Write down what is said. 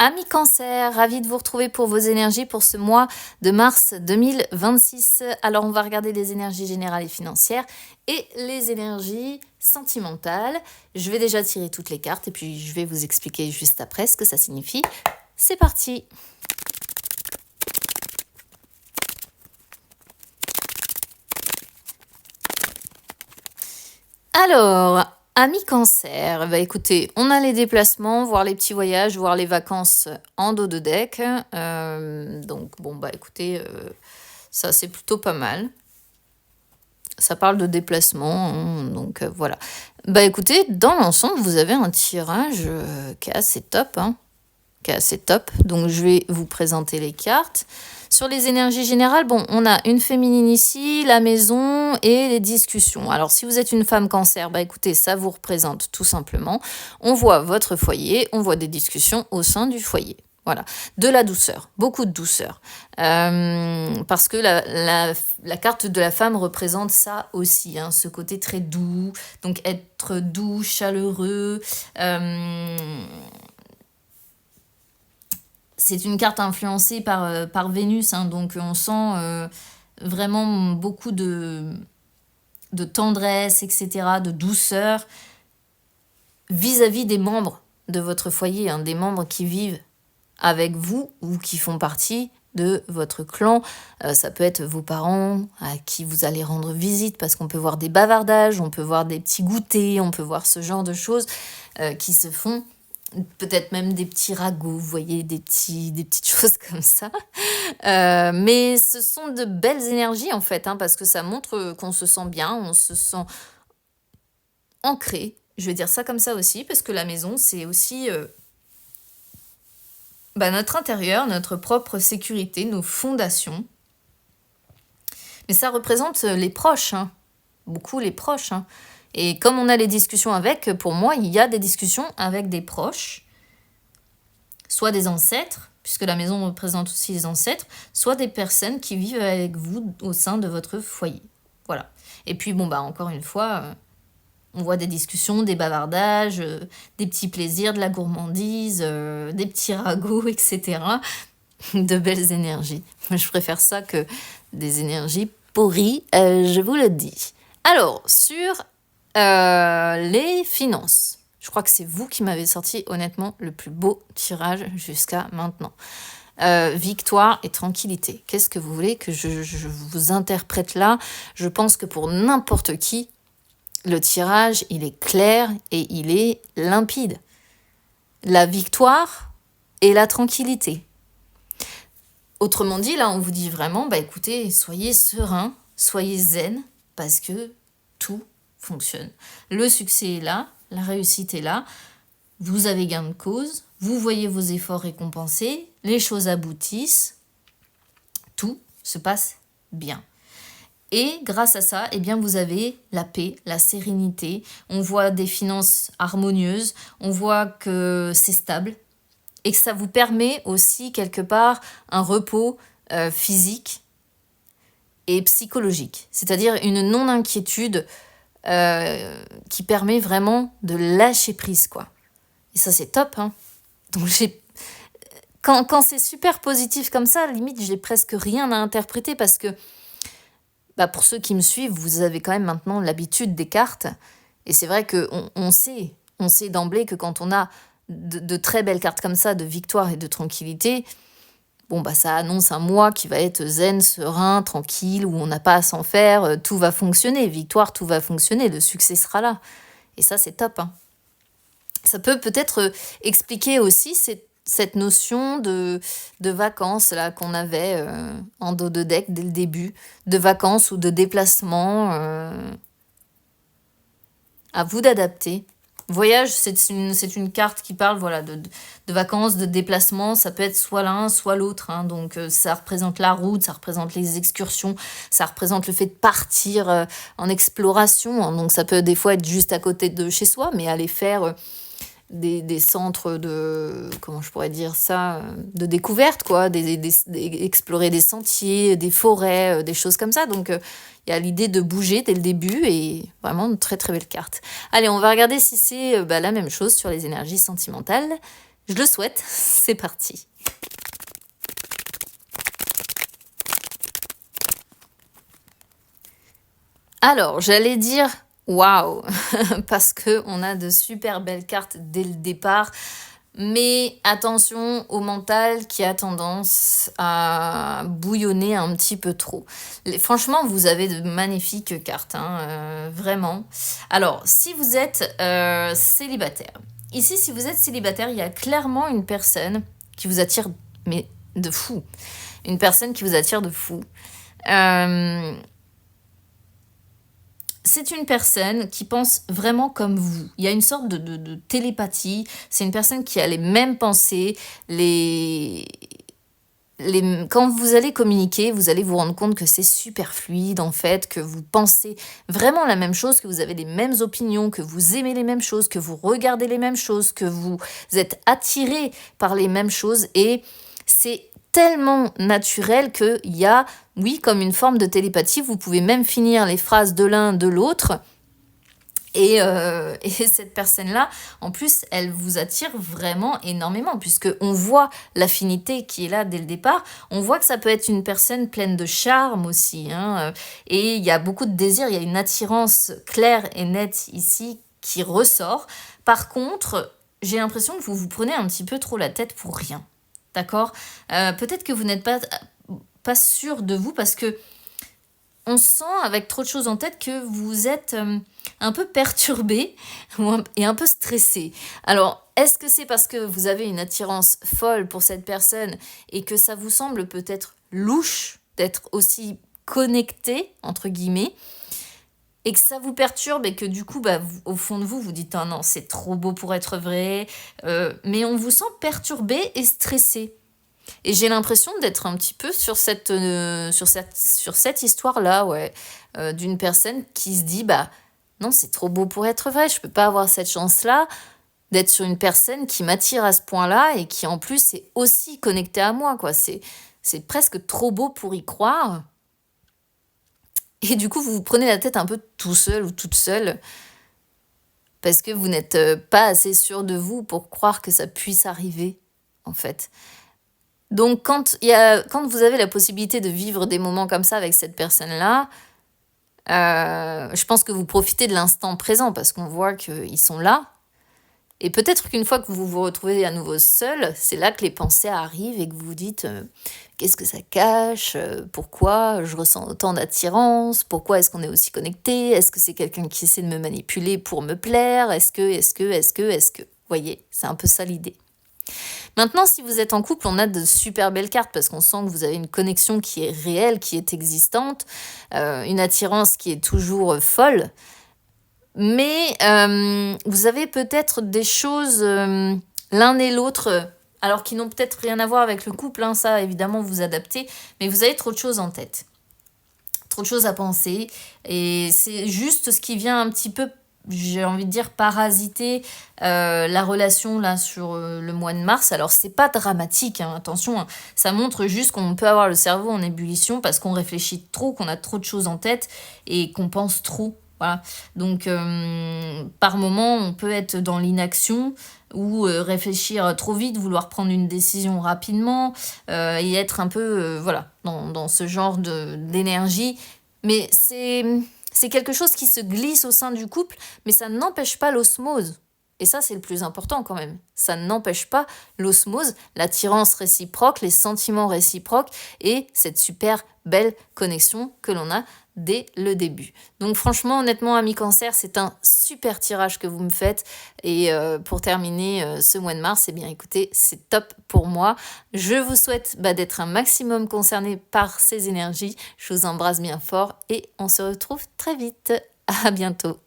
Amis Cancer, ravi de vous retrouver pour vos énergies pour ce mois de mars 2026. Alors, on va regarder les énergies générales et financières et les énergies sentimentales. Je vais déjà tirer toutes les cartes et puis je vais vous expliquer juste après ce que ça signifie. C'est parti! Alors, amis Cancer, écoutez, on a les déplacements, voire les petits voyages, voire les vacances en dos de deck. Donc, bon, écoutez, ça c'est plutôt pas mal. Ça parle de déplacement, hein, donc voilà. Écoutez, dans l'ensemble, vous avez un tirage qui est assez top, hein, Donc, je vais vous présenter les cartes. Sur les énergies générales, on a une féminine ici, la maison et les discussions. Alors, si vous êtes une femme Cancer, écoutez, ça vous représente tout simplement. On voit votre foyer, on voit des discussions au sein du foyer. Voilà, de la douceur, beaucoup de douceur. Parce que la carte de la femme représente ça aussi, hein, ce côté très doux, donc être doux, chaleureux. C'est une carte influencée par Vénus, hein, donc on sent vraiment beaucoup de tendresse, etc., de douceur vis-à-vis des membres de votre foyer, hein, des membres qui vivent avec vous ou qui font partie de votre clan. Ça peut être vos parents à qui vous allez rendre visite parce qu'on peut voir des bavardages, on peut voir des petits goûters, on peut voir ce genre de choses qui se font. Peut-être même des petits ragots, vous voyez, des petites choses comme ça. Mais ce sont de belles énergies en fait, hein, parce que ça montre qu'on se sent bien, on se sent ancré. Je vais dire ça comme ça aussi, parce que la maison, c'est aussi notre intérieur, notre propre sécurité, nos fondations. Mais ça représente les proches, hein, beaucoup les proches, hein. Et comme on a les discussions avec, pour moi, il y a des discussions avec des proches, soit des ancêtres, puisque la maison représente aussi les ancêtres, soit des personnes qui vivent avec vous au sein de votre foyer. Voilà. Et puis, encore une fois, on voit des discussions, des bavardages, des petits plaisirs, de la gourmandise, des petits ragots, etc. De belles énergies. Moi, je préfère ça que des énergies pourries, je vous le dis. Alors, sur les finances. Je crois que c'est vous qui m'avez sorti honnêtement le plus beau tirage jusqu'à maintenant. Victoire et tranquillité. Qu'est-ce que vous voulez que je vous interprète là? Je pense que pour n'importe qui, le tirage, il est clair et il est limpide. La victoire et la tranquillité. Autrement dit, là, on vous dit vraiment, écoutez, soyez serein, soyez zen, parce que tout fonctionne. Le succès est là, la réussite est là, vous avez gain de cause, vous voyez vos efforts récompensés, les choses aboutissent, tout se passe bien. Et grâce à ça, vous avez la paix, la sérénité, on voit des finances harmonieuses, on voit que c'est stable et que ça vous permet aussi quelque part un repos physique et psychologique, c'est-à-dire une non-inquiétude qui permet vraiment de lâcher prise, quoi. Et ça, c'est top, hein. Donc, quand c'est super positif comme ça, limite, j'ai presque rien à interpréter parce que, pour ceux qui me suivent, vous avez quand même maintenant l'habitude des cartes. Et c'est vrai qu'on sait d'emblée que quand on a de très belles cartes comme ça, de victoire et de tranquillité, ça annonce un mois qui va être zen, serein, tranquille, où on n'a pas à s'en faire, tout va fonctionner, victoire, tout va fonctionner, le succès sera là. Et ça, c'est top, hein. Ça peut peut-être expliquer aussi cette notion de vacances là qu'on avait en dos de deck dès le début, de vacances ou de déplacement. À vous d'adapter. Voyage, c'est une carte qui parle de vacances, de déplacements. Ça peut être soit l'un, soit l'autre, hein. Donc, ça représente la route, ça représente les excursions, ça représente le fait de partir en exploration, hein. Donc, ça peut des fois être juste à côté de chez soi, mais aller faire des centres de, comment je pourrais dire ça, de découverte, quoi, explorer des sentiers, des forêts, des choses comme ça. Donc, il y a l'idée de bouger dès le début et vraiment une très très belle carte. Allez, on va regarder si c'est la même chose sur les énergies sentimentales Je le souhaite, c'est parti. Alors, j'allais dire waouh, parce que on a de super belles cartes dès le départ. Mais attention au mental qui a tendance à bouillonner un petit peu trop. Franchement, vous avez de magnifiques cartes, hein, vraiment. Alors, si vous êtes célibataire, ici, si vous êtes célibataire, il y a clairement une personne qui vous attire, mais de fou. Une personne qui vous attire de fou. Euh, c'est une personne qui pense vraiment comme vous. Il y a une sorte de télépathie. C'est une personne qui a les mêmes pensées. Quand vous allez communiquer, vous allez vous rendre compte que c'est super fluide, en fait, que vous pensez vraiment la même chose, que vous avez les mêmes opinions, que vous aimez les mêmes choses, que vous regardez les mêmes choses, que vous êtes attiré par les mêmes choses. Et c'est tellement naturel qu'il y a, oui, comme une forme de télépathie, vous pouvez même finir les phrases de l'un de l'autre. Et cette personne-là, en plus, elle vous attire vraiment énormément, puisqu'on voit l'affinité qui est là dès le départ. On voit que ça peut être une personne pleine de charme aussi, hein, et il y a beaucoup de désir, il y a une attirance claire et nette ici qui ressort. Par contre, j'ai l'impression que vous vous prenez un petit peu trop la tête pour rien. D'accord? Peut-être que vous n'êtes pas sûr de vous parce que on sent avec trop de choses en tête que vous êtes un peu perturbé et un peu stressé. Alors, est-ce que c'est parce que vous avez une attirance folle pour cette personne et que ça vous semble peut-être louche d'être aussi connecté, entre guillemets, et que ça vous perturbe et que du coup, au fond de vous, vous dites « Ah non, c'est trop beau pour être vrai mais on vous sent perturbé et stressé. Et j'ai l'impression d'être un petit peu sur cette histoire-là, ouais, d'une personne qui se dit, non, c'est trop beau pour être vrai, je peux pas avoir cette chance-là d'être sur une personne qui m'attire à ce point-là et qui en plus est aussi connectée à moi, quoi. C'est presque trop beau pour y croire. Et du coup, vous vous prenez la tête un peu tout seul ou toute seule parce que vous n'êtes pas assez sûr de vous pour croire que ça puisse arriver, en fait. Donc, quand vous avez la possibilité de vivre des moments comme ça avec cette personne-là, je pense que vous profitez de l'instant présent parce qu'on voit qu'ils sont là. Et peut-être qu'une fois que vous vous retrouvez à nouveau seul, c'est là que les pensées arrivent et que vous vous dites qu'est-ce que ça cache, pourquoi je ressens autant d'attirance, pourquoi est-ce qu'on est aussi connecté, est-ce que c'est quelqu'un qui essaie de me manipuler pour me plaire, est-ce que, vous voyez, c'est un peu ça l'idée. Maintenant, si vous êtes en couple, on a de super belles cartes parce qu'on sent que vous avez une connexion qui est réelle, qui est existante, une attirance qui est toujours folle. Mais vous avez peut-être des choses l'un et l'autre, alors qui n'ont peut-être rien à voir avec le couple, hein, ça évidemment vous adaptez, mais vous avez trop de choses en tête. Trop de choses à penser. Et c'est juste ce qui vient un petit peu, j'ai envie de dire, parasiter la relation là sur le mois de mars. Alors c'est pas dramatique, hein, attention, hein. Ça montre juste qu'on peut avoir le cerveau en ébullition parce qu'on réfléchit trop, qu'on a trop de choses en tête et qu'on pense trop. Voilà. Donc par moment on peut être dans l'inaction ou réfléchir trop vite, vouloir prendre une décision rapidement et être un peu voilà, dans ce genre d'énergie. Mais c'est quelque chose qui se glisse au sein du couple, mais ça n'empêche pas l'osmose. Et ça, c'est le plus important quand même. Ça n'empêche pas l'osmose, l'attirance réciproque, les sentiments réciproques et cette super belle connexion que l'on a dès le début. Donc franchement, honnêtement, amis cancer, c'est un super tirage que vous me faites. Et pour terminer ce mois de mars, eh bien écoutez, c'est top pour moi. Je vous souhaite d'être un maximum concerné par ces énergies. Je vous embrasse bien fort et on se retrouve très vite. À bientôt.